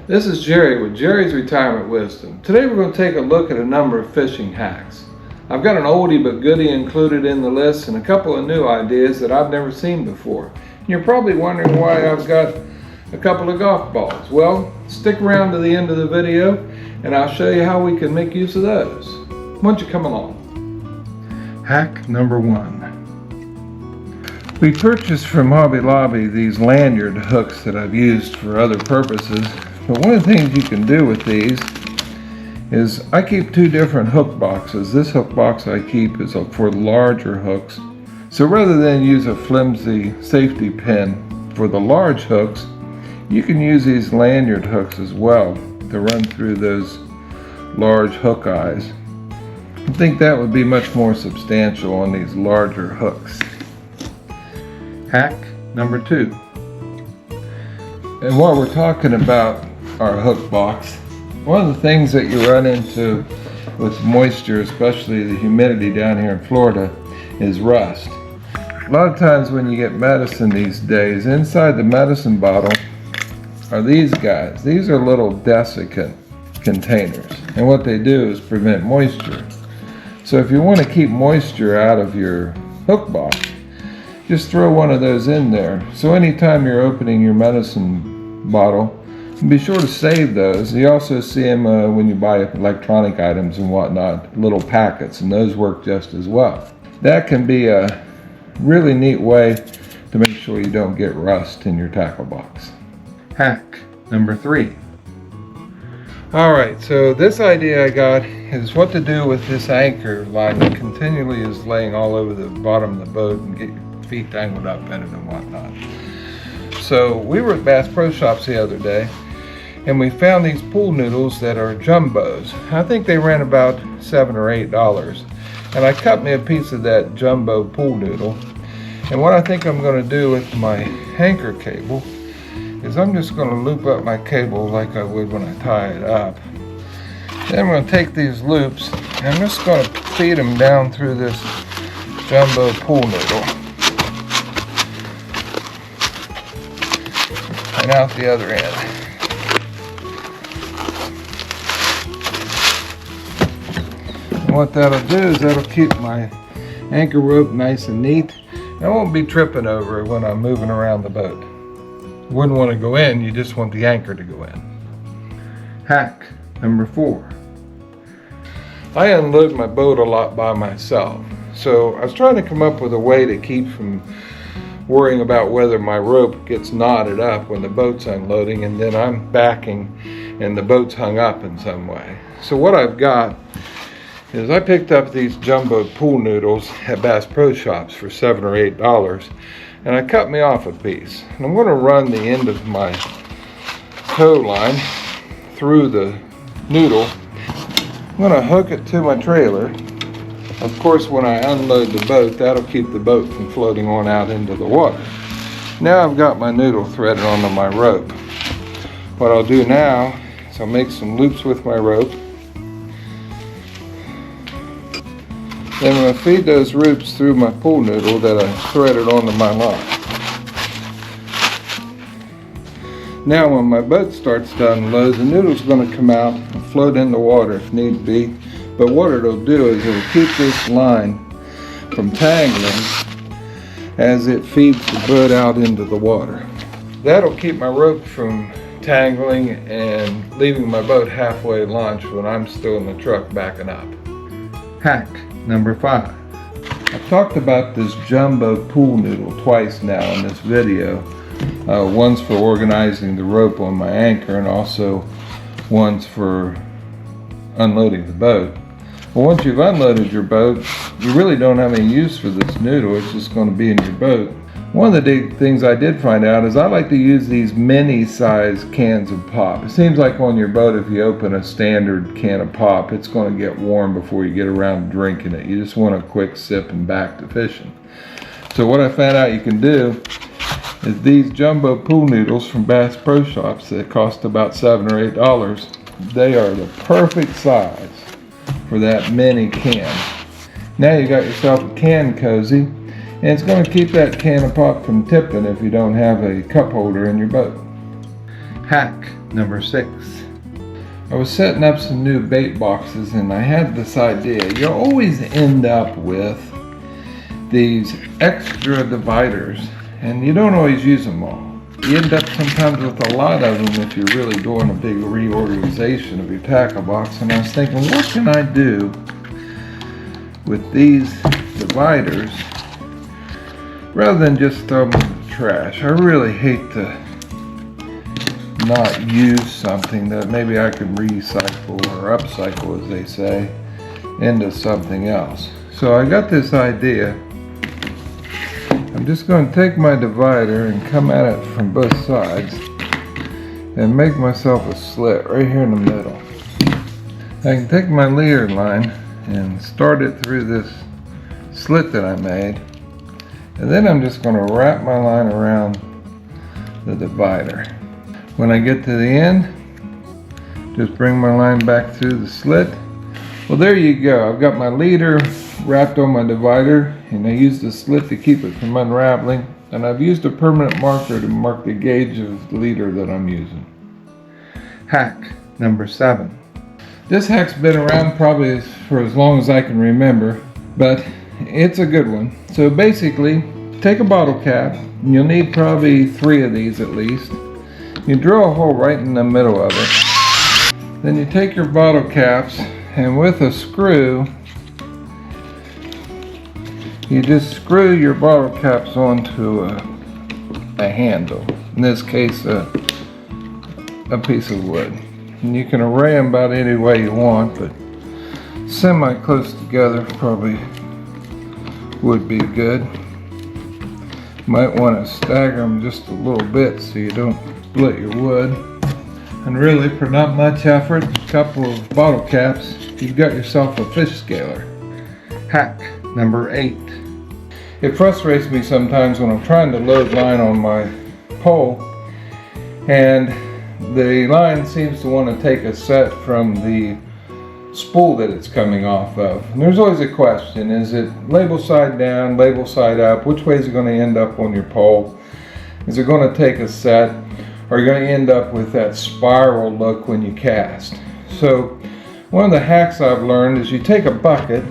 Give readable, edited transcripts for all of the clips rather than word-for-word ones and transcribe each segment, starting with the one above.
This is Jerry with Jerry's Retirement Wisdom. Today we're going to take a look at a number of fishing hacks. I've got an oldie but goodie included in the list and a couple of new ideas that I've never seen before. You're probably wondering why I've got a couple of golf balls. Well, stick around to the end of the video and I'll show you how we can make use of those. Why don't you come along? Hack number 1. We purchased from Hobby Lobby these lanyard hooks that I've used for other purposes. But one of the things you can do with these is I keep two different hook boxes. This hook box I keep is for larger hooks. So rather than use a flimsy safety pin for the large hooks, you can use these lanyard hooks as well to run through those large hook eyes. I think that would be much more substantial on these larger hooks. Hack number 2. And while we're talking about our hook box, one of the things that you run into with moisture, especially the humidity down here in Florida, is rust. A lot of times when you get medicine these days, inside the medicine bottle are these guys. These are little desiccant containers, and what they do is prevent moisture. So if you want to keep moisture out of your hook box, just throw one of those in there. So anytime you're opening your medicine bottle, be sure to save those. You also see them when you buy electronic items and whatnot, little packets, and those work just as well. That can be a really neat way to make sure you don't get rust in your tackle box. Hack number 3. Alright, so this idea I got is what to do with this anchor line that continually is laying all over the bottom of the boat and get your feet tangled up in it and whatnot. So we were at Bass Pro Shops the other day and we found these pool noodles that are jumbos. I think they ran about $7 or $8. And I cut me a piece of that jumbo pool noodle. And what I think I'm going to do with my anchor cable is I'm just going to loop up my cable like I would when I tie it up. Then I'm going to take these loops and I'm just going to feed them down through this jumbo pool noodle and out the other end. And what that'll do is that'll keep my anchor rope nice and neat. I won't be tripping over it when I'm moving around the boat. You wouldn't want to go in, you just want the anchor to go in. Hack number 4. I unload my boat a lot by myself. So I was trying to come up with a way to keep from worrying about whether my rope gets knotted up when the boat's unloading and then I'm backing and the boat's hung up in some way. So what I've got is I picked up these jumbo pool noodles at Bass Pro Shops for $7 or $8 and I cut me off a piece. And I'm going to run the end of my tow line through the noodle. I'm going to hook it to my trailer. Of course, when I unload the boat, that'll keep the boat from floating on out into the water. Now I've got my noodle threaded onto my rope. What I'll do now is I'll make some loops with my rope. Then I'm going to feed those loops through my pool noodle that I threaded onto my line. Now when my boat starts to unload, the noodle's going to come out and float in the water if need be. But what it'll do is it'll keep this line from tangling as it feeds the boat out into the water. That'll keep my rope from tangling and leaving my boat halfway launched when I'm still in the truck backing up. Hack number 5. I've talked about this jumbo pool noodle twice now in this video. One's for organizing the rope on my anchor and also one's for unloading the boat. Well, once you've unloaded your boat, you really don't have any use for this noodle. It's just going to be in your boat. One of the things I did find out is I like to use these mini size cans of pop. It seems like on your boat, if you open a standard can of pop, it's going to get warm before you get around to drinking it. You just want a quick sip and back to fishing. So what I found out you can do is these jumbo pool noodles from Bass Pro Shops that cost about $7 or $8. They are the perfect size for that mini can. Now you got yourself a can cozy, and it's going to keep that can of pop from tipping if you don't have a cup holder in your boat. Hack number 6. I was setting up some new bait boxes and I had this idea. You always end up with these extra dividers and you don't always use them all. You end up sometimes with a lot of them if you're really doing a big reorganization of your tackle box. And I was thinking, what can I do with these dividers rather than just throw them in the trash? I really hate to not use something that maybe I could recycle or upcycle, as they say, into something else. So I got this idea. I'm just going to take my divider and come at it from both sides and make myself a slit right here in the middle. I can take my leader line and start it through this slit that I made, and then I'm just going to wrap my line around the divider. When I get to the end, just bring my line back through the slit. Well, there you go. I've got my leader wrapped on my divider, and I used the slit to keep it from unraveling, and I've used a permanent marker to mark the gauge of the leader that I'm using. Hack number 7. This hack's been around probably for as long as I can remember, but it's a good one. So basically, take a bottle cap, and you'll need probably 3 of these at least. You drill a hole right in the middle of it. Then you take your bottle caps and with a screw, you just screw your bottle caps onto a handle. In this case, a piece of wood. And you can array them about any way you want, but semi-close together probably would be good. Might want to stagger them just a little bit so you don't split your wood. And really, for not much effort, a couple of bottle caps, you've got yourself a fish scaler. Hack number 8. It frustrates me sometimes when I'm trying to load line on my pole and the line seems to want to take a set from the spool that it's coming off of. And there's always a question, is it label side down, label side up? Which way is it going to end up on your pole? Is it going to take a set? Or are you going to end up with that spiral look when you cast? So one of the hacks I've learned is you take a bucket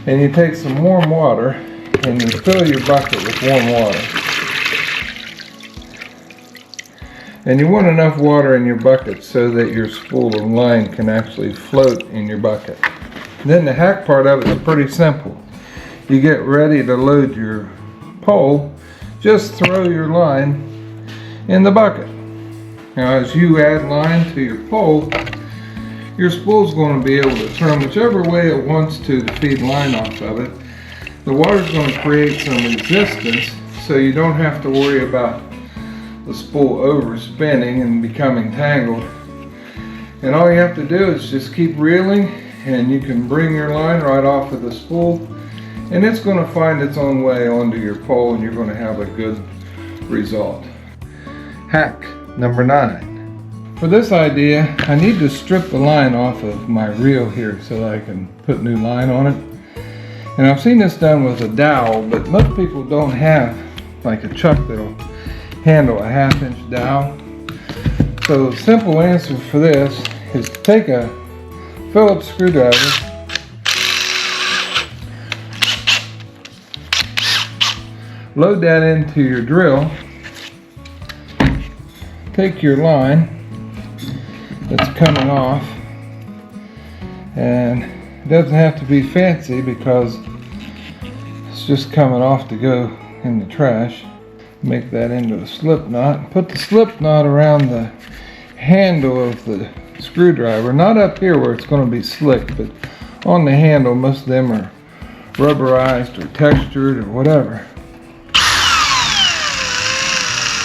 and you take some warm water and you fill your bucket with warm water. And you want enough water in your bucket so that your spool of line can actually float in your bucket. Then the hack part of it is pretty simple. You get ready to load your pole, just throw your line in the bucket. Now as you add line to your pole, your spool's going to be able to turn whichever way it wants to feed line off of it. The water's going to create some resistance so you don't have to worry about the spool overspinning and becoming tangled. And all you have to do is just keep reeling and you can bring your line right off of the spool and it's going to find its own way onto your pole and you're going to have a good result. Hack number 9. For this idea, I need to strip the line off of my reel here so that I can put new line on it. And I've seen this done with a dowel, but most people don't have like a chuck that'll handle a 1/2 inch dowel. So the simple answer for this is to take a Phillips screwdriver, load that into your drill, take your line that's coming off, and it doesn't have to be fancy because it's just coming off to go in the trash. Make that into a slip knot. Put the slip knot around the handle of the screwdriver, not up here where it's going to be slick, but on the handle. Most of them are rubberized or textured or whatever.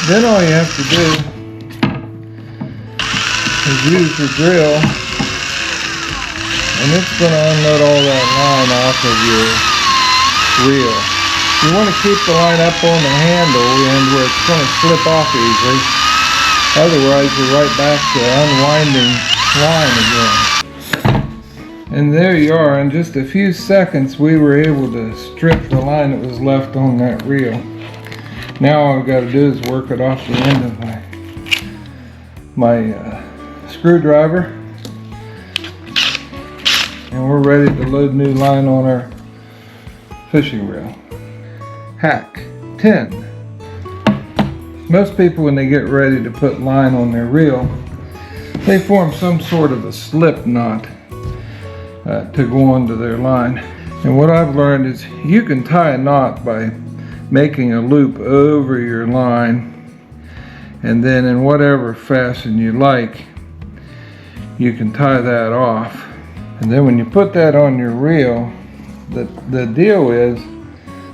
Then all you have to do is use your drill, and it's going to unload all that line off of your reel. You want to keep the line up on the handle and where it's going to slip off easily. Otherwise, you're right back to unwinding line again. And there you are. In just a few seconds, we were able to strip the line that was left on that reel. Now all I've got to do is work it off the end of my my screwdriver, and we're ready to load new line on our fishing reel. Hack 10. Most people, when they get ready to put line on their reel, they form some sort of a slip knot to go onto their line. And what I've learned is you can tie a knot by making a loop over your line, and then in whatever fashion you like, you can tie that off. And then when you put that on your reel, the deal is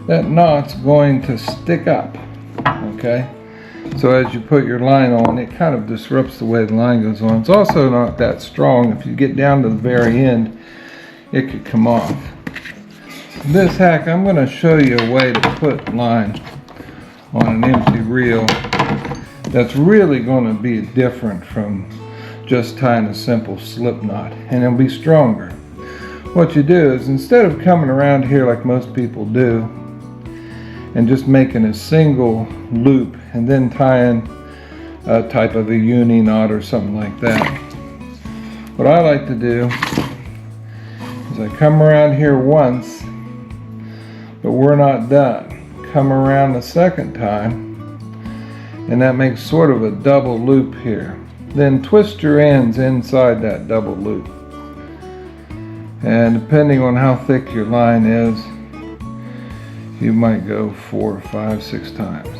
that knot's going to stick up, okay? So as you put your line on, it kind of disrupts the way the line goes on. It's also not that strong. If you get down to the very end, it could come off. This hack, I'm going to show you a way to put line on an empty reel that's really going to be different from just tying a simple slip knot, and it'll be stronger. What you do is, instead of coming around here like most people do and just making a single loop and then tying a type of a uni knot or something like that, what I like to do is I come around here once, but we're not done. Come around the second time, and that makes sort of a double loop here. Then twist your ends inside that double loop. And depending on how thick your line is, you might go 4, 5, 6 times.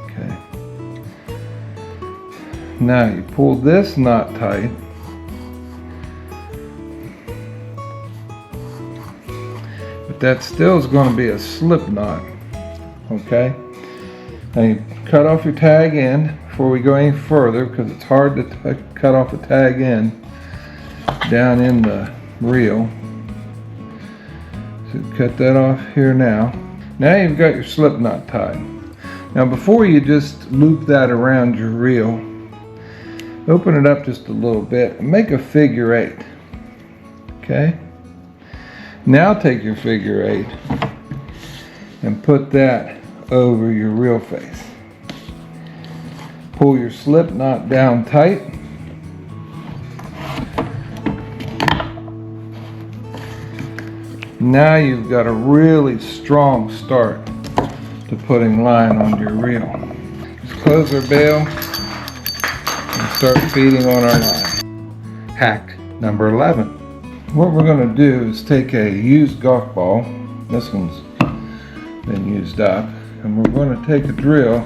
Okay. Now you pull this knot tight. But that still is going to be a slip knot. Okay. Now you cut off your tag end before we go any further, because it's hard to cut off a tag end down in the reel. So cut that off here now. Now you've got your slip knot tied. Now before you just loop that around your reel, open it up just a little bit and make a figure 8. Okay? Now take your figure 8 and put that over your reel face. Pull your slip knot down tight. Now you've got a really strong start to putting line on your reel. Just close our bail and start feeding on our line. Hack number 11. What we're going to do is take a used golf ball. This one's been used up. And we're going to take a drill.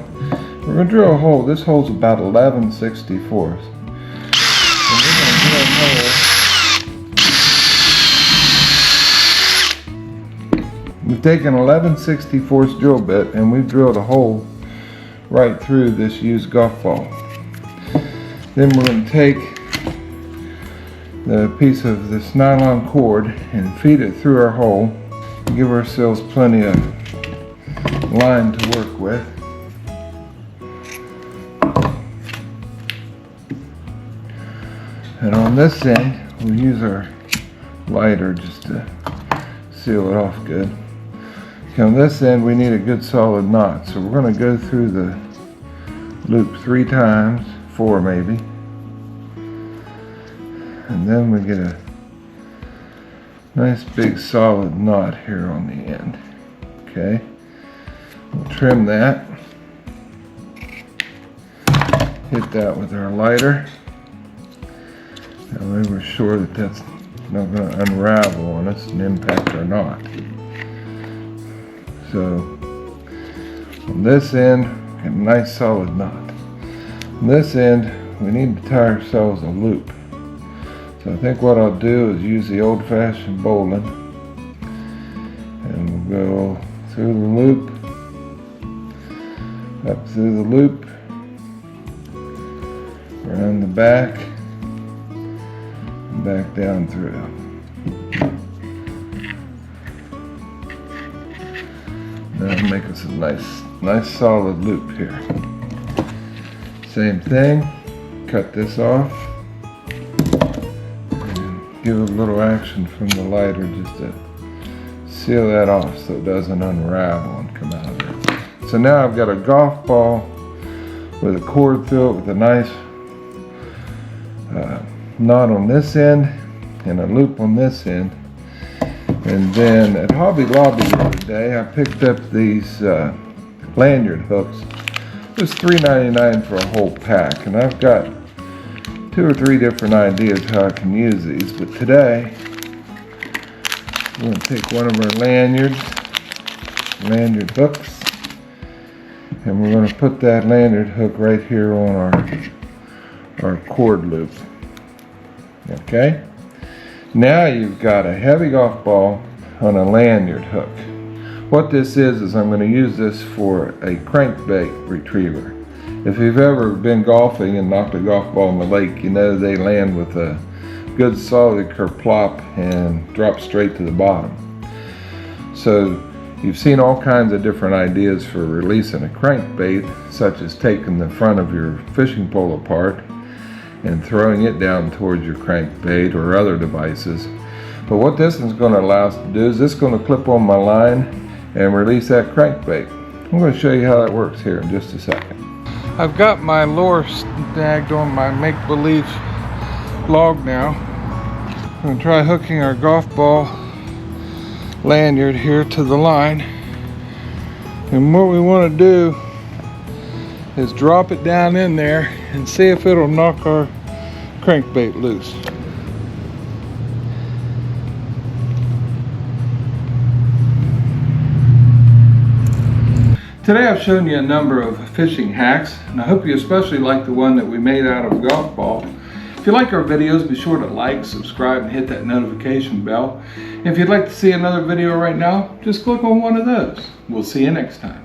We're going to drill a hole. This hole's about 11/64. And we're going to drill a hole. We've taken 11/64 drill bit and we've drilled a hole right through this used golf ball. Then we're going to take the piece of this nylon cord and feed it through our hole. Give ourselves plenty of line to work with. And on this end, we'll use our lighter just to seal it off good. Okay, on this end, we need a good solid knot. So we're going to go through the loop 3 times, 4 maybe. And then we get a nice big solid knot here on the end. Okay. We'll trim that. Hit that with our lighter. That way we're sure that that's not going to unravel on us and impact our knot. So on this end, get a nice solid knot. On this end, we need to tie ourselves a loop. So I think what I'll do is use the old-fashioned bowline, and we'll go through the loop, up through the loop, around the back, and back down through. That'll make us a nice solid loop here. Same thing, cut this off, and give a little action from the lighter just to seal that off so it doesn't unravel and come out of it. So now I've got a golf ball with a cord through it with a nice knot on this end and a loop on this end. And then at Hobby Lobby the other day, I picked up these lanyard hooks. It was $3.99 for a whole pack, and I've got 2 or 3 different ideas how I can use these. But today, we're going to take one of our lanyard hooks, and we're going to put that lanyard hook right here on our cord loop. Okay? Now you've got a heavy golf ball on a lanyard hook. What this is I'm going to use this for a crankbait retriever. If you've ever been golfing and knocked a golf ball in the lake, you know they land with a good solid kerplop and drop straight to the bottom. So you've seen all kinds of different ideas for releasing a crankbait, such as taking the front of your fishing pole apart and throwing it down towards your crankbait or other devices. But what this is going to allow us to do is this is going to clip on my line and release that crankbait. I'm going to show you how that works here in just a second. I've got my lure snagged on my make-believe log now. I'm going to try hooking our golf ball lanyard here to the line. And what we want to do is drop it down in there and see if it'll knock our crankbait loose. Today I've shown you a number of fishing hacks, and I hope you especially like the one that we made out of a golf ball. If you like our videos, be sure to like, subscribe, and hit that notification bell. And if you'd like to see another video right now, just click on one of those. We'll see you next time.